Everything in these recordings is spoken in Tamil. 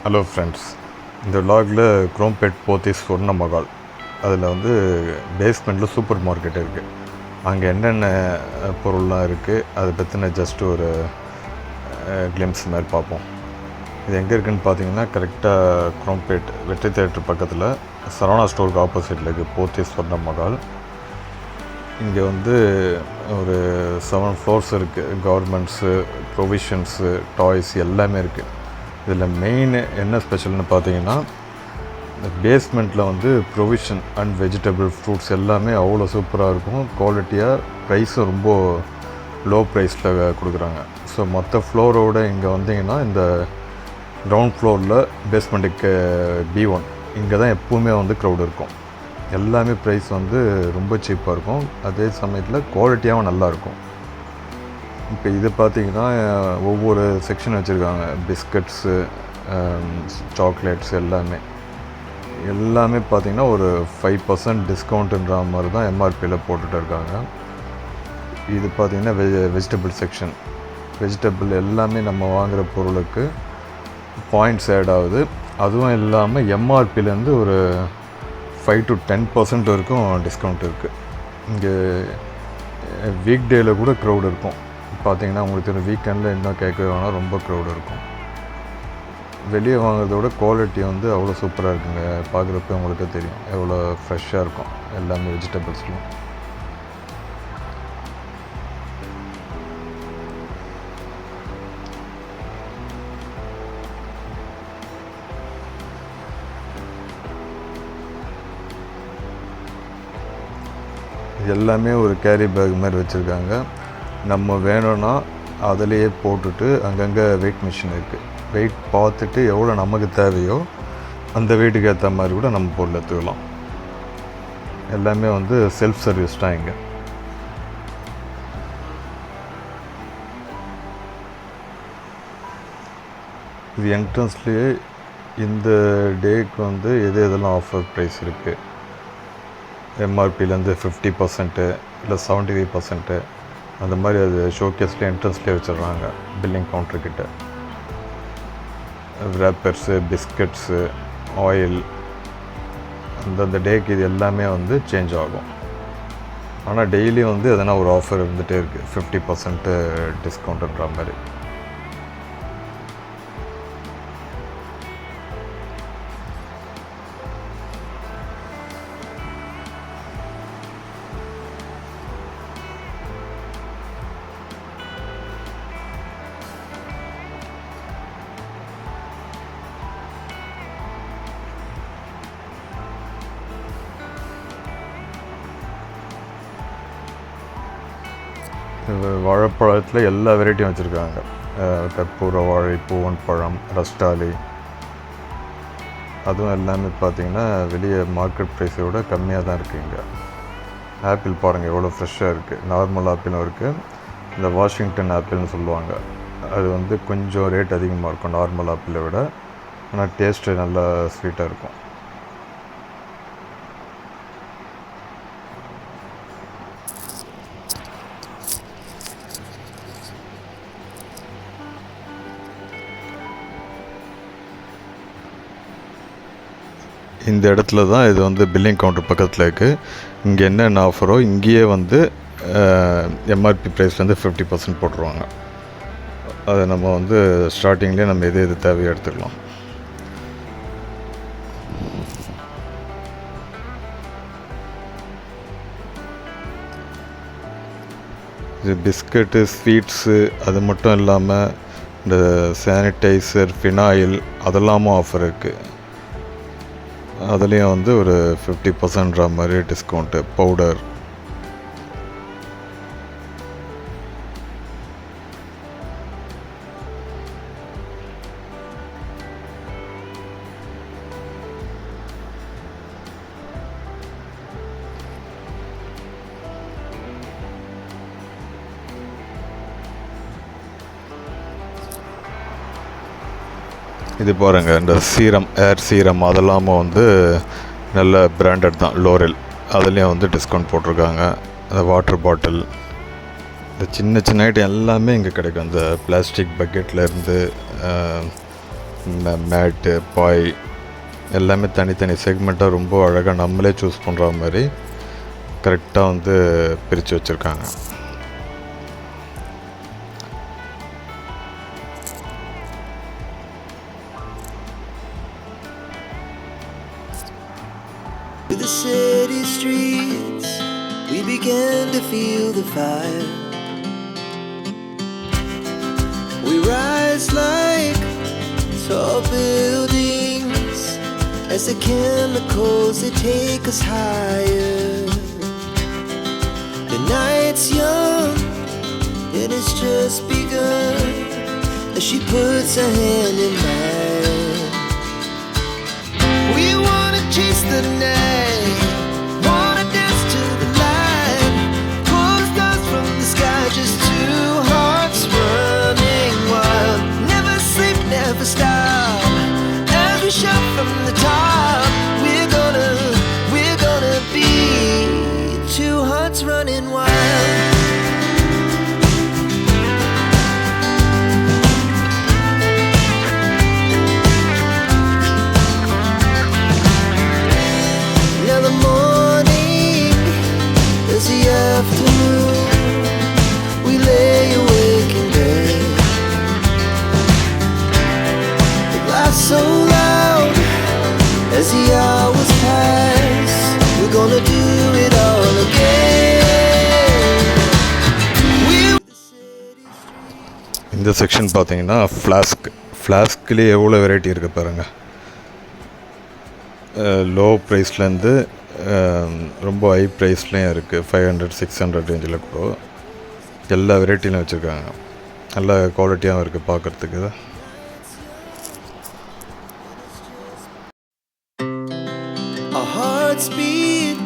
ஹலோ ஃப்ரெண்ட்ஸ், இந்த விலாகில் குரோம்பேட் போத்தீஸ் சொர்ண மகால் அதில் வந்து பேஸ்மெண்ட்டில் சூப்பர் மார்க்கெட் இருக்குது. அங்கே என்னென்ன பொருள்லாம் இருக்குது அதை பற்றின ஜஸ்ட் ஒரு கிளிம்ஸ் மாதிரி பார்ப்போம். இது எங்கே இருக்குதுன்னு பார்த்தீங்கன்னா கரெக்டாக குரோம்பேட் வெற்றி தேட்டர் பக்கத்தில் சரவணா ஸ்டோருக்கு ஆப்போசிட்டில் இருக்குது போத்தீஸ் சொர்ண மகால். இங்கே வந்து ஒரு 7 ஃப்ளோர்ஸ் இருக்குது. கவர்மெண்ட்ஸு, ப்ரொவிஷன்ஸு, டாய்ஸ் எல்லாமே இருக்குது. இதில் மெயின் என்ன ஸ்பெஷல்னு பார்த்தீங்கன்னா இந்த பேஸ்மெண்ட்டில் வந்து ப்ரொவிஷன் அண்ட் வெஜிடபிள் ஃப்ரூட்ஸ் எல்லாமே அவ்வளோ சூப்பராக இருக்கும். குவாலிட்டியாக, ப்ரைஸும் ரொம்ப லோ ப்ரைஸில் கொடுக்குறாங்க. ஸோ மற்ற ஃப்ளோரோட இங்கே வந்தீங்கன்னா இந்த கிரவுண்ட் ஃப்ளோரில் பேஸ்மெண்ட்டுக்கு B1 இங்கே தான் எப்போவுமே வந்து க்ரௌட் இருக்கும். எல்லாமே ப்ரைஸ் வந்து ரொம்ப சீப்பாக இருக்கும். அதே சமயத்தில் குவாலிட்டியாகவும் நல்லாயிருக்கும். இப்போ இது பார்த்திங்கன்னா ஒவ்வொரு செக்ஷன் வச்சுருக்காங்க. பிஸ்கட்ஸு, சாக்லேட்ஸ் எல்லாமே பார்த்திங்கன்னா ஒரு 5% டிஸ்கவுண்ட்டுன்ற மாதிரி தான் எம்ஆர்பியில் போட்டுகிட்டு இருக்காங்க. இது பார்த்திங்கன்னா வெஜிடபிள் செக்ஷன். வெஜிடபிள் எல்லாமே நம்ம வாங்குகிற பொருளுக்கு பாயிண்ட்ஸ் ஆட் ஆகுது. அதுவும் இல்லாமல் எம்ஆர்பிலேருந்து ஒரு 5 to 10% வரைக்கும் டிஸ்கவுண்ட் இருக்குது. இங்கே வீக் டேயில் கூட க்ரௌட் இருக்கும். பார்த்திங்கன்னா உங்களுக்கு தெரியும், வீக்கெண்டில் இன்னும் கேட்க வேணால் ரொம்ப க்ரௌடு இருக்கும். வெளியே வாங்குறதோட குவாலிட்டி வந்து அவ்வளோ சூப்பராக இருக்குங்க. பார்க்குறப்ப உங்களுக்கு தெரியும் எவ்வளோ ஃப்ரெஷ்ஷாக இருக்கும் எல்லாமே வெஜிடபிள்ஸ்லாம். எல்லாமே ஒரு கேரி பேக் மாதிரி வச்சுருக்காங்க. நம்ம வேணும்னா அதிலையே போட்டுட்டு அங்கங்கே வெயிட் மிஷின் இருக்குது. வெயிட் பார்த்துட்டு எவ்வளோ நமக்கு தேவையோ அந்த வெயிட்டுக்கு ஏற்ற மாதிரி கூட நம்ம பொருள் எடுத்துக்கலாம். எல்லாமே வந்து செல்ஃப் சர்வீஸ் தான் இங்கே. இது என்ட்ரன்ஸ்லேயே இந்த டேக்கு வந்து எதெல்லாம் ஆஃபர் ப்ரைஸ் இருக்குது, எம்ஆர்பிலேருந்து 50% இல்லை 75% அந்த மாதிரி அது ஷோகேஸ்லேயே என்ட்ரன்ஸ்லேயே வச்சிடுறாங்க. பில்லிங் கவுண்டர்கிட்ட ரேப்பர்ஸு, பிஸ்கட்ஸு, ஆயில் அந்தந்த டேக்கு இது எல்லாமே வந்து சேஞ்ச் ஆகும். ஆனால் டெய்லியும் வந்து எதனா ஒரு ஆஃபர் இருந்துகிட்டே இருக்குது. 50% டிஸ்கவுண்ட்டுன்ற மாதிரி. வாழைப்பழத்தில் எல்லா வெரைட்டியும் வச்சுருக்காங்க. கற்பூர வாழை, பூவன் பழம், ரஸ்டாலி, அதுவும் எல்லாமே பார்த்திங்கன்னா வெளியே மார்க்கெட் ப்ரைஸை விட கம்மியாக தான் இருக்குது இங்கே. ஆப்பிள் பாருங்கள் எவ்வளோ ஃப்ரெஷ்ஷாக இருக்குது. நார்மல் ஆப்பிளும் இருக்குது. இந்த வாஷிங்டன் ஆப்பிள்னு சொல்லுவாங்க. அது வந்து கொஞ்சம் ரேட் அதிகமாக இருக்கும் நார்மல் ஆப்பிளை விட. ஆனால் டேஸ்ட்டு நல்லா ஸ்வீட்டாக இருக்கும். இந்த இடத்துல தான் இது வந்து பில்லிங் கவுண்டர் பக்கத்தில் இருக்குது. இங்கே என்னென்ன ஆஃபரோ இங்கேயே வந்து எம்ஆர்பி ப்ரைஸ் வந்து 50% போட்டுருவாங்க. அதை நம்ம வந்து ஸ்டார்டிங்லேயே நம்ம எது தேவையோ எடுத்துக்கலாம். இது பிஸ்கட்டு, ஸ்வீட்ஸு அது மட்டும் இல்லாமல் இந்த சானிடைசர், ஃபினாயில் அதெல்லாமும் ஆஃபர் இருக்குது. அதுலேயும் வந்து ஒரு 50%ன்ற மாதிரி டிஸ்கவுண்ட்டு. பவுடர், இது பாருங்கள், இந்த சீரம், ஏர் சீரம் அதெல்லாமும் வந்து நல்ல பிராண்டட் தான். லோரெல் அதுலேயும் வந்து டிஸ்கவுண்ட் போட்டிருக்காங்க. அந்த வாட்டர் பாட்டில், இந்த சின்ன சின்ன ஐட்டம் எல்லாமே இங்கே கிடைக்கும். இந்த பிளாஸ்டிக் பக்கெட்லேருந்து மேட்டு, பாய் எல்லாமே தனித்தனி செக்மெண்ட்டாக ரொம்ப அழகாக நம்மளே சூஸ் பண்ணுற மாதிரி கரெக்டாக வந்து பிரித்து வச்சுருக்காங்க. The city streets, we began to feel the fire. We rise like tall buildings as the chemicals, they take us higher. The night's young and it's just begun as she puts her hand in mine. We wanna chase the night, wanna dance to the light, pull the stars from the sky, just two hearts running wild. Never sleep, never stop, as we shout from the top. We're gonna be two hearts running wild. Now the morning is the afternoon, we lay awake in bed. The glass so loud as the hours pass, we're gonna do it all again. இந்த செக்ஷன் பார்த்தீங்கன்னா ஃப்ளாஸ்க்லேயே எவ்வளோ வெரைட்டி இருக்குது பாருங்கள். லோ ப்ரைஸ்லேருந்து ரொம்ப ஹை ப்ரைஸ்லேயும் இருக்குது. 500 600 ரேஞ்சில் கூட எல்லா வெரைட்டிலையும் வச்சுருக்காங்க. நல்ல குவாலிட்டியாகவும் இருக்குது பார்க்குறதுக்கு. Our hearts beat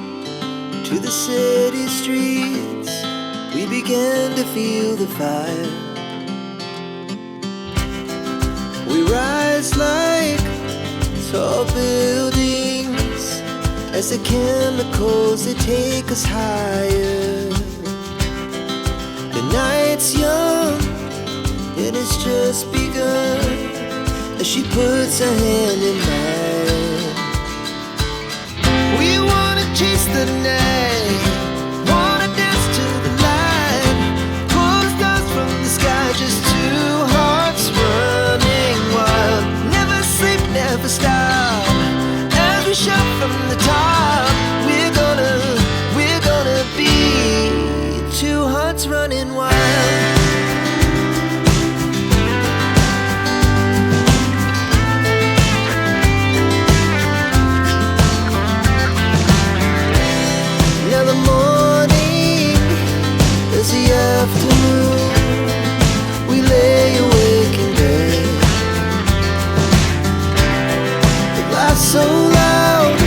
to the city streets, we began to feel the fire. We rise like tall buildings as the chemicals, they take us higher. The night's young and it's just begun as she puts her hand in mine. We wanna chase the night, wanna dance to the light, pull the stars from the sky, just two hearts running wild. Never sleep, never stop, as we shout from the top. We're gonna be two hearts running wild. Now the morning is the afternoon, we lay awake in bed. The glass so loud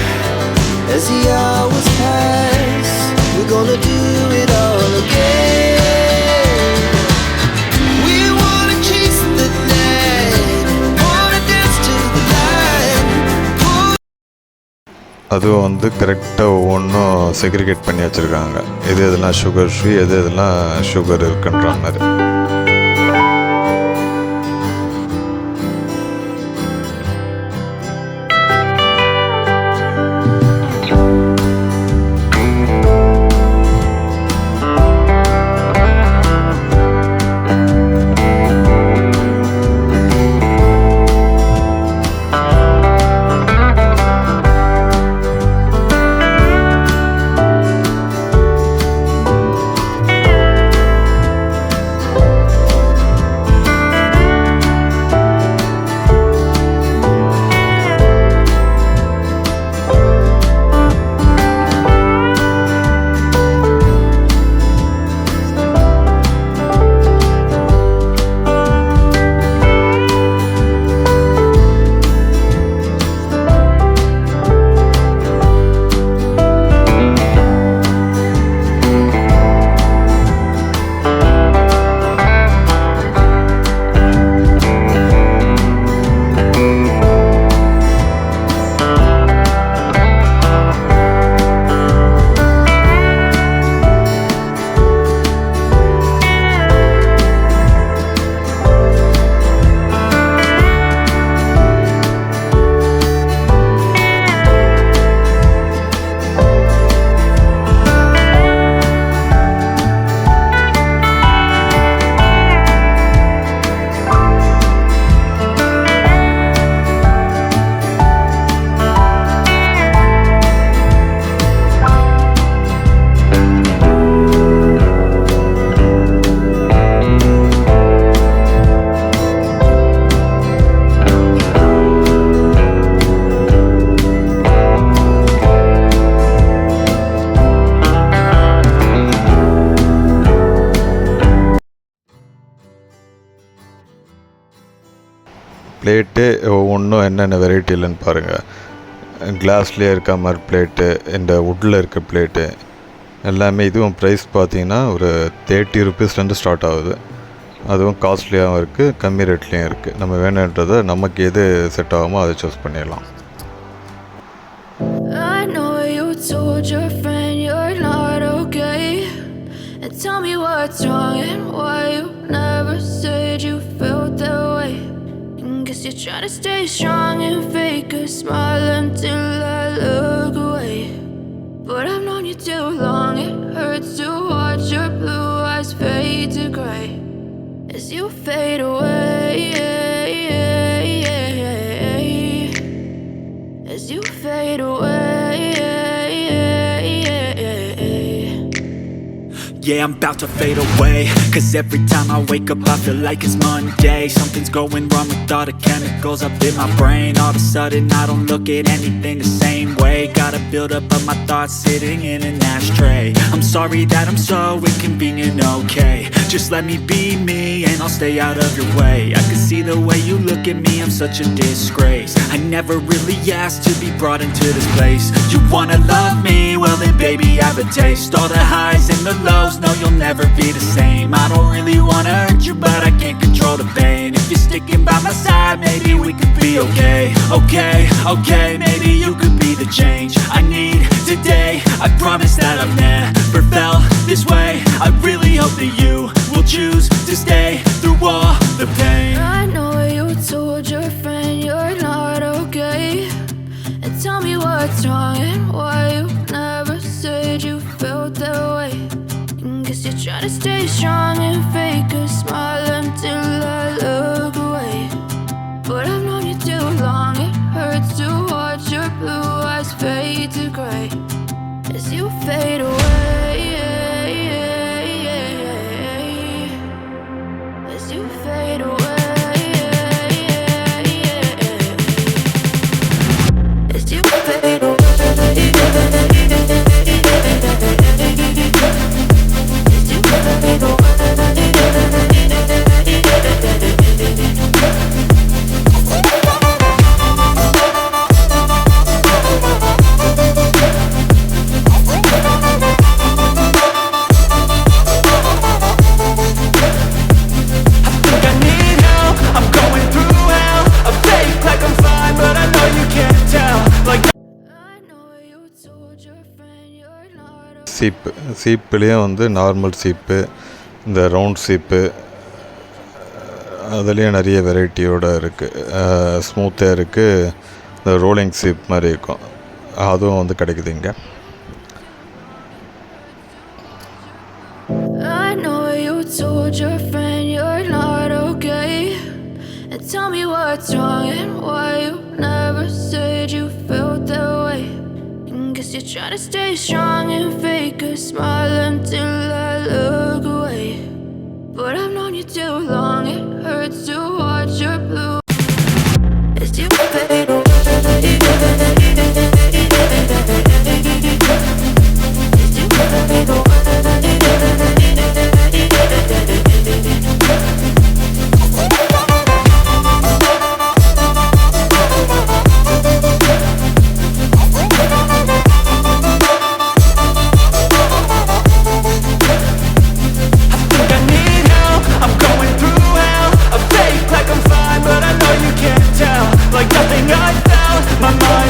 as the hours pass, we're gonna do it all again. We wanna chase the night, wanna dance to the light, pull. அதுவும் வந்து கரெக்டாக ஒவ்வொன்றும் செக்ரிகேட் பண்ணி வச்சுருக்காங்க. எது எதெல்லாம் சுகர் ஃப்ரீ, எது எதெல்லாம் சுகர் இருக்குன்ற மாதிரி. பிளேட்டு ஒவ்வொன்றும் என்னென்ன வெரைட்டி இல்லைன்னு பாருங்கள். கிளாஸ்லேயே இருக்க மாதிரி பிளேட்டு, இந்த வுட்டில் இருக்க பிளேட்டு எல்லாமே. இதுவும் ப்ரைஸ் பார்த்தீங்கன்னா ஒரு 30 ருபீஸ்லேருந்து ஸ்டார்ட் ஆகுது. அதுவும் காஸ்ட்லியாகவும் இருக்குது, கம்மி ரேட்லேயும் இருக்குது. நம்ம வேணுன்றதை நமக்கு எது செட் ஆகுமோ அதை சூஸ் பண்ணிடலாம். I know you told your friend you're not okay, and tell me what's wrong and why you never said you felt that way. And guess you're trying to stay strong and fake a smile until I look away. But I've known you too long, it hurts to watch your blue eyes fade to gray as you fade away, as you fade away. Yeah, I'm about to fade away, 'cause every time I wake up I feel like it's Monday. Something's going wrong with all the chemicals up in my brain. All of a sudden I don't look at anything the same way. Gotta build up of my thoughts sitting in an ashtray. I'm sorry that I'm so inconvenient, okay? Just let me be me and I'll stay out of your way. I can see the way you look at me, I'm such a disgrace. I never really asked to be brought into this place. You wanna love me? Well then baby have a taste. All the highs and the lows, no you'll never be the same. I don't really wanna hurt you but I can't control the pain. If you're sticking by my side maybe we could be okay. Okay, maybe you could be the change I need today. I promise that I've never felt this way. I really hope that you will choose to stay through all the pain. I know you told your friend you're not okay, and tell me what's wrong and why you never said you felt that way. And guess you're trying to stay strong and fake a smile until I look away. But I've known you too long, it hurts to watch your blue eyes fade to gray as you fade away, as you fade away, as you fade away. சீப்புலேயும் வந்து நார்மல் சீப்பு, இந்த ரவுண்ட் சீப்பு, அதுலேயும் நிறைய வெரைட்டியோடு இருக்குது. ஸ்மூத்தாக இருக்குது, இந்த ரோலிங் சீப் மாதிரி இருக்கும், அதுவும் வந்து கிடைக்குது இங்கே. I know you told your friend you're not okay, and tell me what's wrong and why you never said you felt that way. And guess you're trying to stay strong and fake a smile until I look away. But I've known you too long, it hurts to watch your blue as you fade away, as you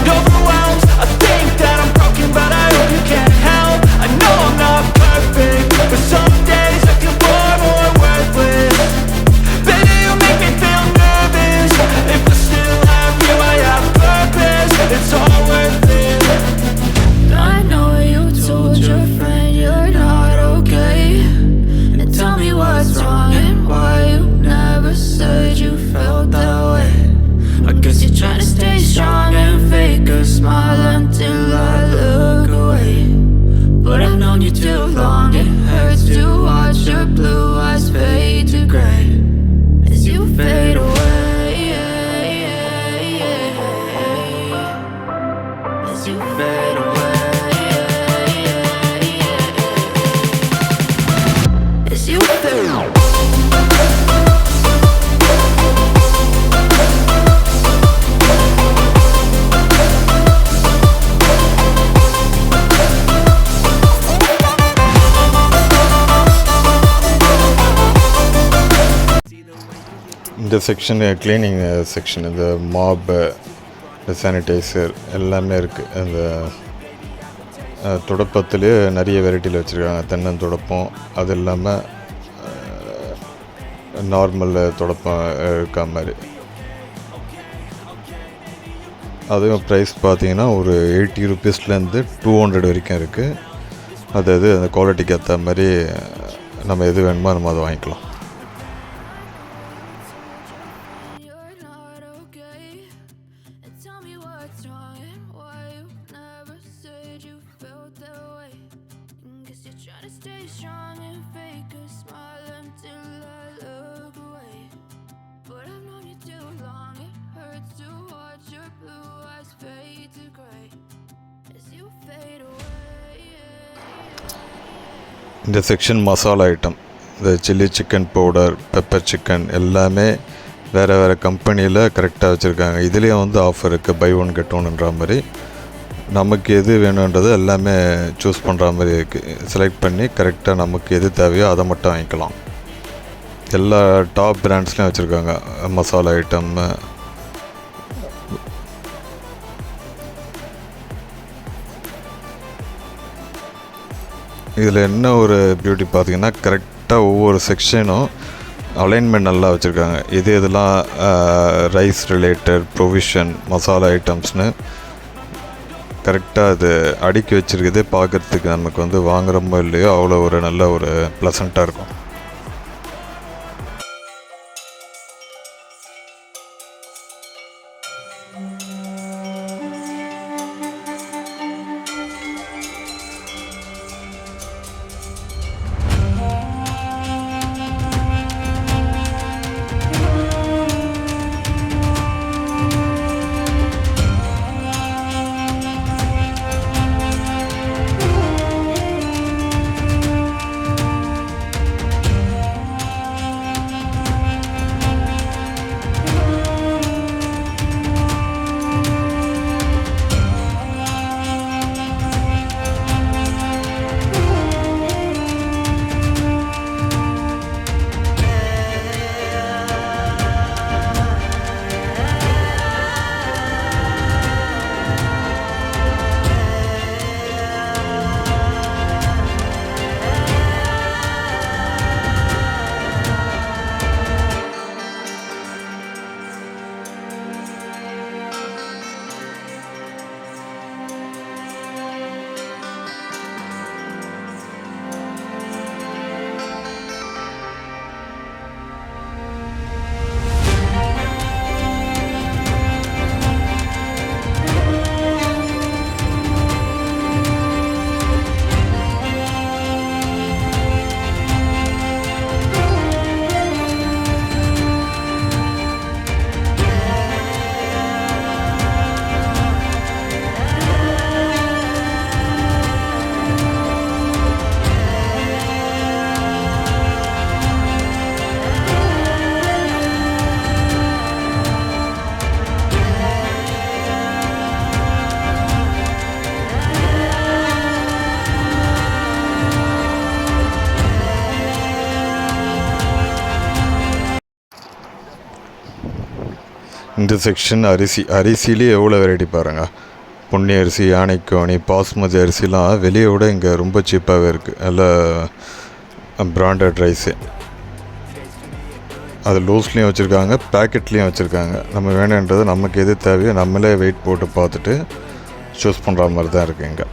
fade away. இந்த செக்ஷன் க்ளீனிங் செக்ஷன். இந்த மாப்பு, சானிடைசர் எல்லாமே இருக்குது. அந்த துடப்பத்துலேயே நிறைய வெரைட்டியில் வச்சுருக்காங்க. தென்னன் துடப்பம், அது இல்லாமல் நார்மல் துடப்பம் இருக்கா மாதிரி. அதுவும் ப்ரைஸ் பார்த்தீங்கன்னா ஒரு 80 ருபீஸ்லேருந்து 200 வரைக்கும் இருக்குது. அதாவது அந்த குவாலிட்டிக்கு ஏற்ற மாதிரி நம்ம எது வேணுமோ நம்ம அதை வாங்கிக்கலாம். You're not okay. And tell me what's wrong and why you never said you felt that way. Guess you're trying to stay strong and fake a smile until I look away. But I've known you too long, it hurts to watch your blue eyes fade to gray as you fade away. இந்த செக்ஷன் மசாலா ஐட்டம். இந்த chilli chicken powder, pepper chicken எல்லாமே வேறு கம்பெனியில் கரெக்டாக வச்சுருக்காங்க. இதுலேயும் வந்து ஆஃபர் இருக்குது, பை ஒன் கெட் ஒன்றுன்ற மாதிரி. நமக்கு எது வேணுன்றது எல்லாமே சூஸ் பண்ணுற மாதிரி இருக்குது. செலக்ட் பண்ணி கரெக்டாக நமக்கு எது தேவையோ அதை மட்டும் வாங்கிக்கலாம். எல்லா டாப் பிராண்ட்ஸ்லையும் வச்சுருக்காங்க மசாலா ஐட்டம். இதில் என்ன ஒரு பியூட்டி பார்த்திங்கன்னா, கரெக்டாக ஒவ்வொரு செக்ஷனும் அலைன்மெண்ட் நல்லா வச்சுருக்காங்க. இதெல்லாம் ரைஸ் ரிலேட்டட், ப்ரொவிஷன், மசாலா ஐட்டம்ஸ்னு கரெக்டாக அது அடுக்கி வச்சுருக்குதே பார்க்குறதுக்கு நமக்கு வந்து வாங்குகிறோமோ இல்லையோ அவ்வளோ ஒரு நல்ல ஒரு ப்ளசண்ட்டாக இருக்கும். இந்த செக்ஷன் அரிசியிலே எவ்வளோ வெரைட்டி பாருங்கள். பொன்னி அரிசி, யானைக்கோணி, பாஸ்மதி அரிசிலாம் வெளியே விட இங்கே ரொம்ப சீப்பாகவே இருக்குது. நல்ல பிராண்டட் ரைஸு. அது லூஸ்லேயும் வச்சுருக்காங்க, பேக்கெட்லேயும் வச்சுருக்காங்க. நம்ம வேணுன்றது நமக்கு எது தேவையோ நம்மளே வெயிட் போட்டு பார்த்துட்டு சூஸ் பண்ணுற மாதிரி தான் இருக்குது இங்கே.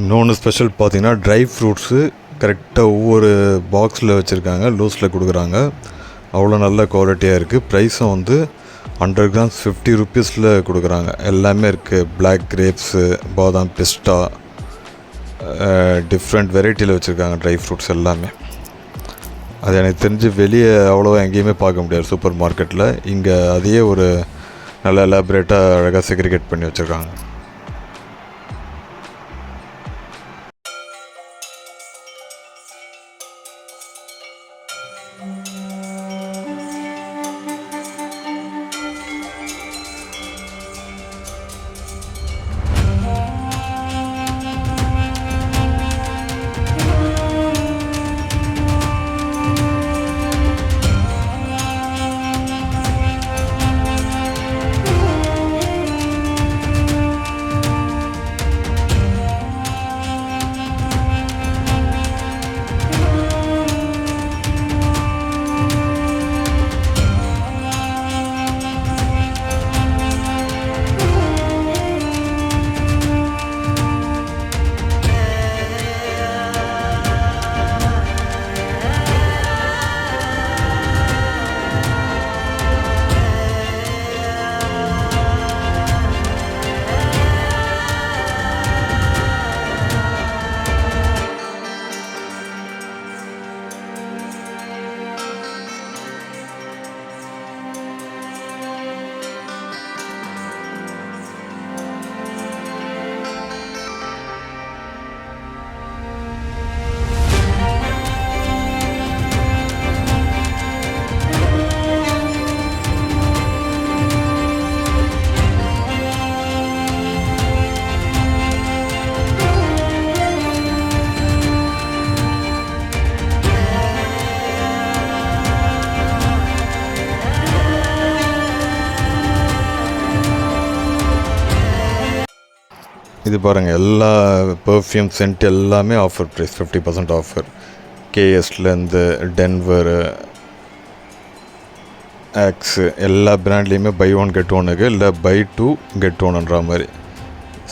இன்னொன்று ஸ்பெஷல் பார்த்தீங்கன்னா ட்ரை ஃப்ரூட்ஸு கரெக்டாக ஒவ்வொரு பாக்ஸில் வச்சுருக்காங்க, லூஸில் கொடுக்குறாங்க. அவ்வளோ நல்ல குவாலிட்டியாக இருக்குது. ப்ரைஸும் வந்து 100 grams 50 rupeesல கொடுக்குறாங்க. எல்லாமே இருக்குது. பிளாக் கிரேப்ஸு, பாதாம், பிஸ்டா, டிஃப்ரெண்ட் வெரைட்டியில் வச்சுருக்காங்க ட்ரை ஃப்ரூட்ஸ் எல்லாமே. அது எனக்கு தெரிஞ்சு வெளியே அவ்வளோவா எங்கேயுமே பார்க்க முடியாது சூப்பர் மார்க்கெட்டில். இங்கே அதையே ஒரு நல்ல எலாபரேட்டாக அழகாக செக்ரிகேட் பண்ணி வச்சுருக்காங்க. இது பாருங்கள், எல்லா பர்ஃப்யூம் சென்ட் எல்லாமே ஆஃபர் ப்ரைஸ், 50% ஆஃபர். கேஎஸ்லேருந்து டென்வரு, ஆக்ஸு எல்லா பிராண்ட்லேயுமே பை 1 get 1 இல்லை பை 2 get 1ன்ற மாதிரி.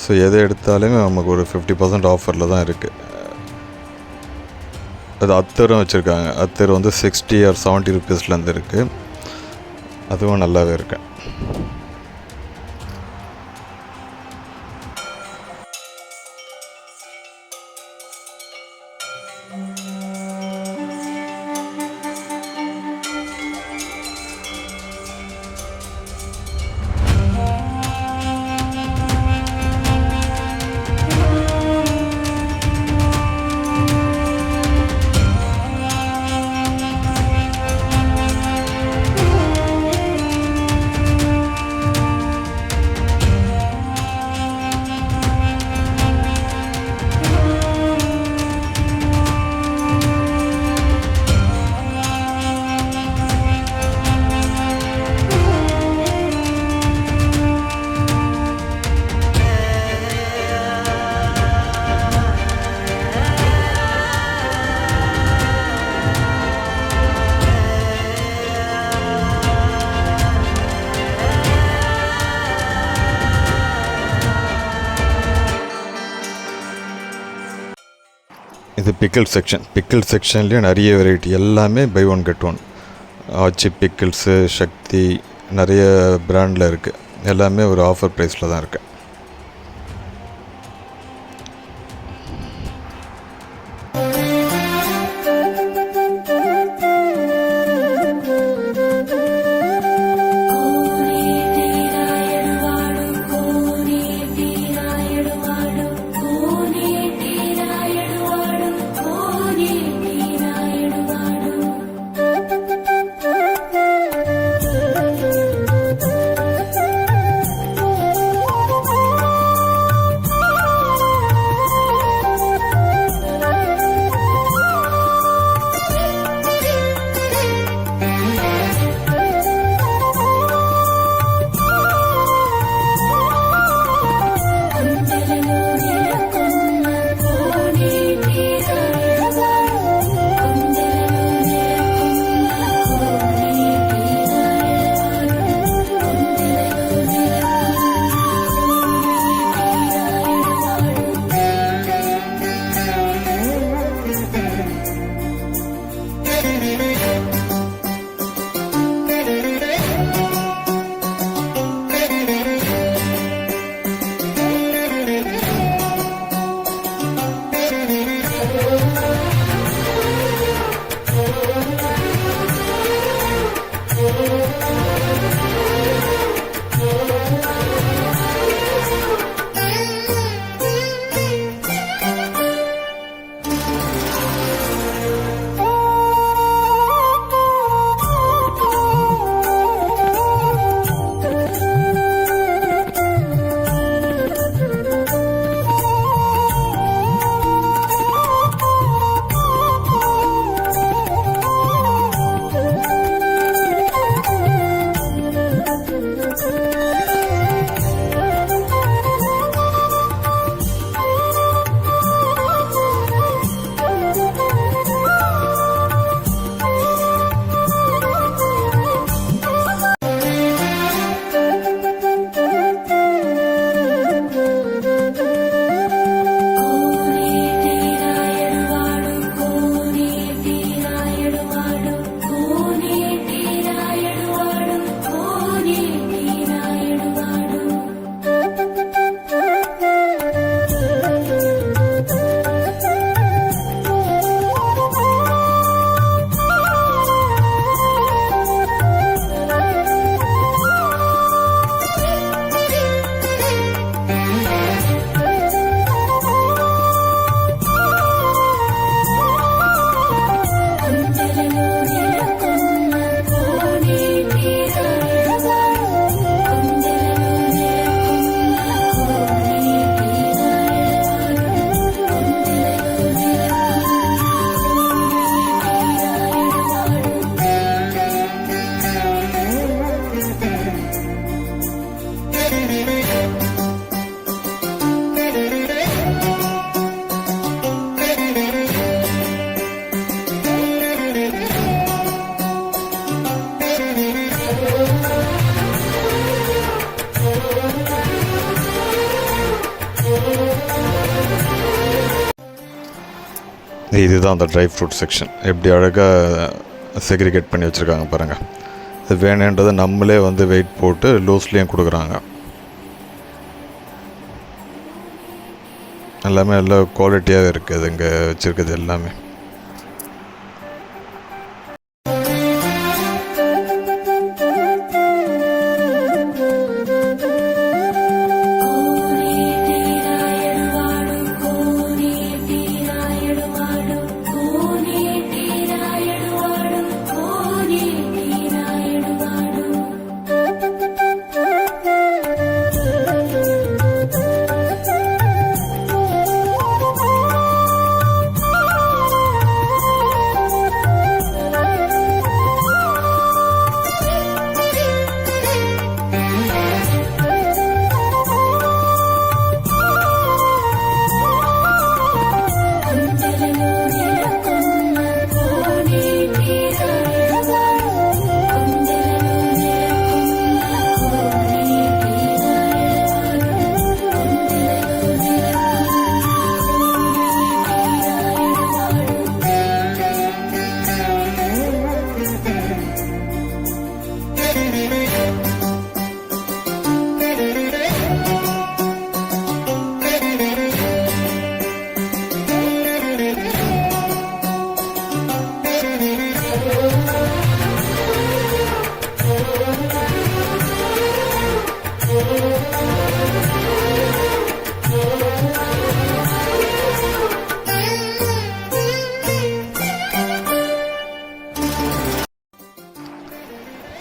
ஸோ எதை எடுத்தாலுமே நமக்கு ஒரு 50% ஆஃபரில் தான் இருக்குது. அது அத்தரும் வச்சுருக்காங்க. அத்தர் வந்து 60 or 70 rupeesலேருந்து இருக்குது. அதுவும் நல்லாவே இருக்கு. இது பிக்கிள் செக்ஷன். பிக்கிள் செக்ஷன்லேயே நிறைய வெரைட்டி, எல்லாமே பை 1 get 1. ஆச்சி பிக்கிள்ஸு, சக்தி, நிறைய பிராண்டில் இருக்குது. எல்லாமே ஒரு ஆஃபர் ப்ரைஸில் தான் இருக்குது. இதுதான் அந்த ட்ரை ஃப்ரூட் செக்ஷன். எப்படி அழகாக செக்ரிகேட் பண்ணி வச்சுருக்காங்க பாருங்கள். இது வேணுன்றதை நம்மளே வந்து வெயிட் போட்டு லூஸ்லேயும் கொடுக்குறாங்க. எல்லாமே நல்ல குவாலிட்டியாக இருக்குது இங்கே வச்சுருக்குது எல்லாமே.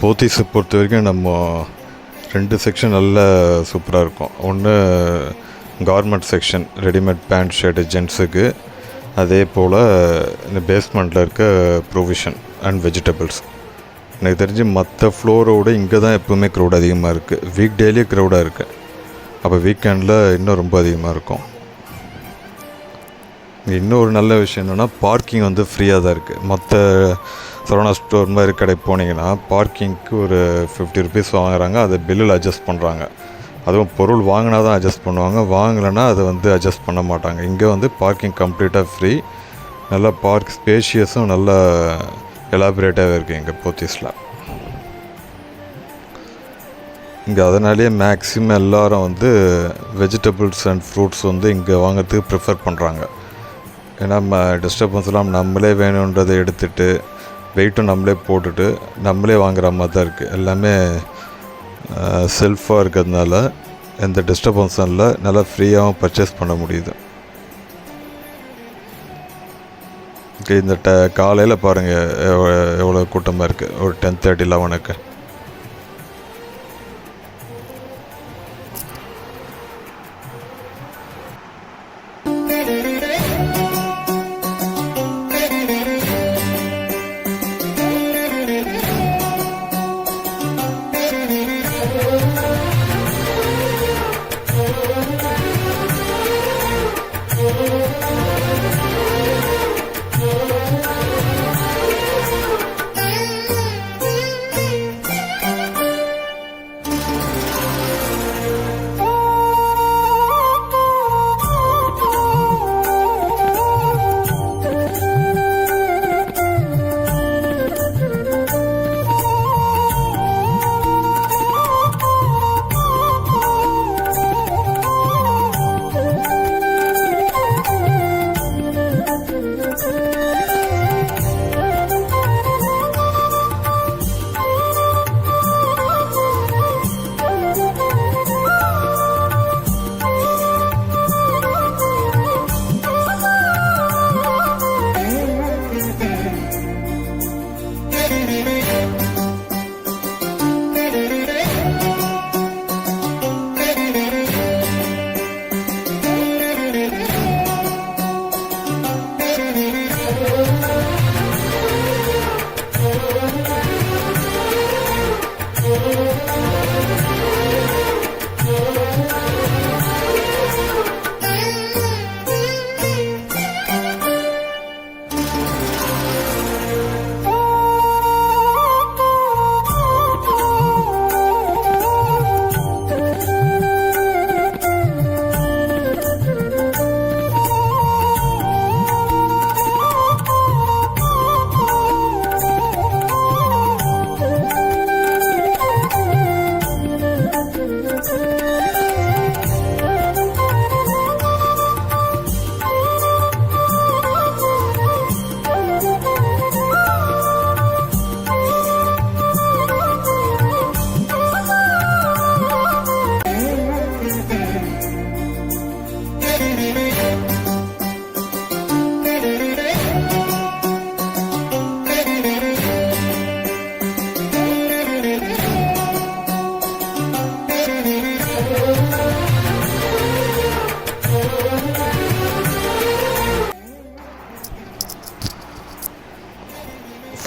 போத்தீஸை பொறுத்த வரைக்கும் நம்ம 2 செக்ஷன் நல்ல சூப்பராக இருக்கும். ஒன்று garment section, readymade pant shirt ஜென்ஸுக்கு. அதே போல் இந்த பேஸ்மெண்ட்டில் இருக்க ப்ரொவிஷன் அண்ட் வெஜிடபிள்ஸ். எனக்கு தெரிஞ்சு மற்ற ஃப்ளோரோடு இங்கே தான் எப்போவுமே க்ரௌட் அதிகமாக இருக்குது. வீக் டேலியே க்ரௌடாக இருக்குது. அப்போ வீக்கெண்டில் இன்னும் ரொம்ப அதிகமாக இருக்கும். இன்னொரு நல்ல விஷயம் என்னென்னா பார்க்கிங் வந்து ஃப்ரீயாக தான் இருக்குது. மற்ற சரவணா ஸ்டோர் மாதிரி கடை போனீங்கன்னா பார்க்கிங்க்கு ஒரு 50 ருபீஸ் வாங்குறாங்க. அதை பில்லில் அட்ஜஸ்ட் பண்ணுறாங்க. அதுவும் பொருள் வாங்கினா தான் அட்ஜஸ்ட் பண்ணுவாங்க, வாங்கலைன்னா அதை வந்து அட்ஜஸ்ட் பண்ண மாட்டாங்க. இங்கே வந்து பார்க்கிங் கம்ப்ளீட்டாக ஃப்ரீ. நல்லா பார்க் ஸ்பேஷியஸும் நல்லா எலாபரேட்டாகவே இருக்குது இங்கே போத்தீஸில். இங்கே அதனாலேயே மேக்ஸிமம் எல்லோரும் வந்து வெஜிடபிள்ஸ் அண்ட் ஃப்ரூட்ஸ் வந்து இங்கே வாங்கிறதுக்கு ப்ரிஃபர் பண்ணுறாங்க. ஏன்னா டிஸ்டர்பன்ஸ்லாம் நம்மளே வேணுன்றதை எடுத்துகிட்டு வெயிட்டும் நம்மளே போட்டுட்டு நம்மளே வாங்குற மாதிரி தான் இருக்குது. எல்லாமே செல்ஃபாக இருக்கிறதுனால எந்த டிஸ்டர்பன்ஸும் இல்லை. நல்லா ஃப்ரீயாகவும் பர்ச்சேஸ் பண்ண முடியுது. இந்த காலையில் பாருங்கள் எவ்வளோ கூட்டமாக இருக்குது. ஒரு 10:30 11க்கு.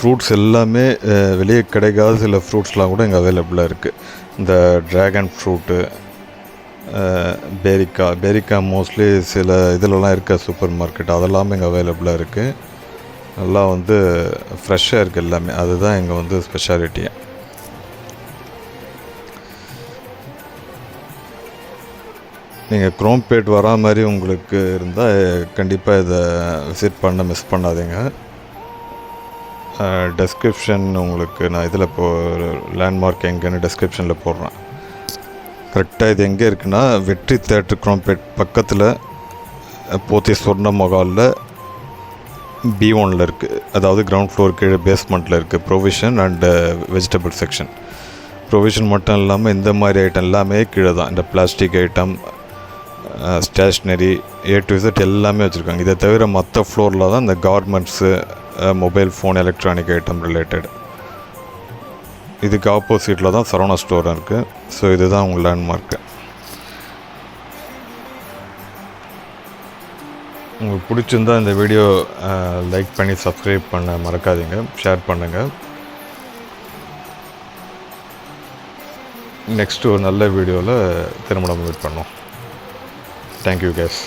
ஃப்ரூட்ஸ் எல்லாமே வெளியே கிடைக்காத சில ஃப்ரூட்ஸ்லாம் கூட இங்கே அவைலபிளாக இருக்குது. இந்த ட்ராகன் ஃப்ரூட்டு, பேரிக்கா மோஸ்ட்லி சில இதிலலாம் இருக்க சூப்பர் மார்க்கெட் அதெல்லாமே இங்கே அவைலபிளாக இருக்குது. நல்லா வந்து ஃப்ரெஷ்ஷாக இருக்குது எல்லாமே. அதுதான் இங்கே வந்து ஸ்பெஷாலிட்டியே. நீங்கள் குரோம்பேட் வரா மாதிரி உங்களுக்கு இருந்தால் கண்டிப்பாக இதை விசிட் பண்ண மிஸ் பண்ணாதீங்க. டெஸ்கிரிப்ஷன் உங்களுக்கு நான் இதில் லேண்ட்மார்க் எங்கேன்னு டெஸ்கிரிப்ஷனில் போடுறேன். கரெக்டாக இது எங்கே இருக்குன்னா வெற்றி தேட்டர் குரோம்பேட் பக்கத்தில் போத்தீஸ் சொர்ண மஹாலில் B1 இருக்குது. அதாவது கிரவுண்ட் ஃப்ளோர் கீழே பேஸ்மெண்ட்டில் இருக்குது provision and vegetable section. Provision மட்டும் இல்லாமல் இந்த மாதிரி ஐட்டம் எல்லாமே கீழே தான். இந்த plastic item, stationery, A to Z எல்லாமே வச்சுருக்காங்க. இதை தவிர மற்ற ஃப்ளோரில் தான் இந்த garments, mobile phone, electronic item related. இதுக்கு ஆப்போசிட்டில் தான் சரவணா ஸ்டோர் இருக்குது. ஸோ இதுதான் உங்கள் லேண்ட்மார்க்கு. உங்களுக்கு பிடிச்சிருந்தா இந்த வீடியோ லைக் பண்ணி சப்ஸ்கிரைப் பண்ண மறக்காதீங்க, ஷேர் பண்ணுங்கள். நெக்ஸ்ட்டு ஒரு நல்ல வீடியோவில் திரும்ப மீட் பண்ணோம். Thank you case.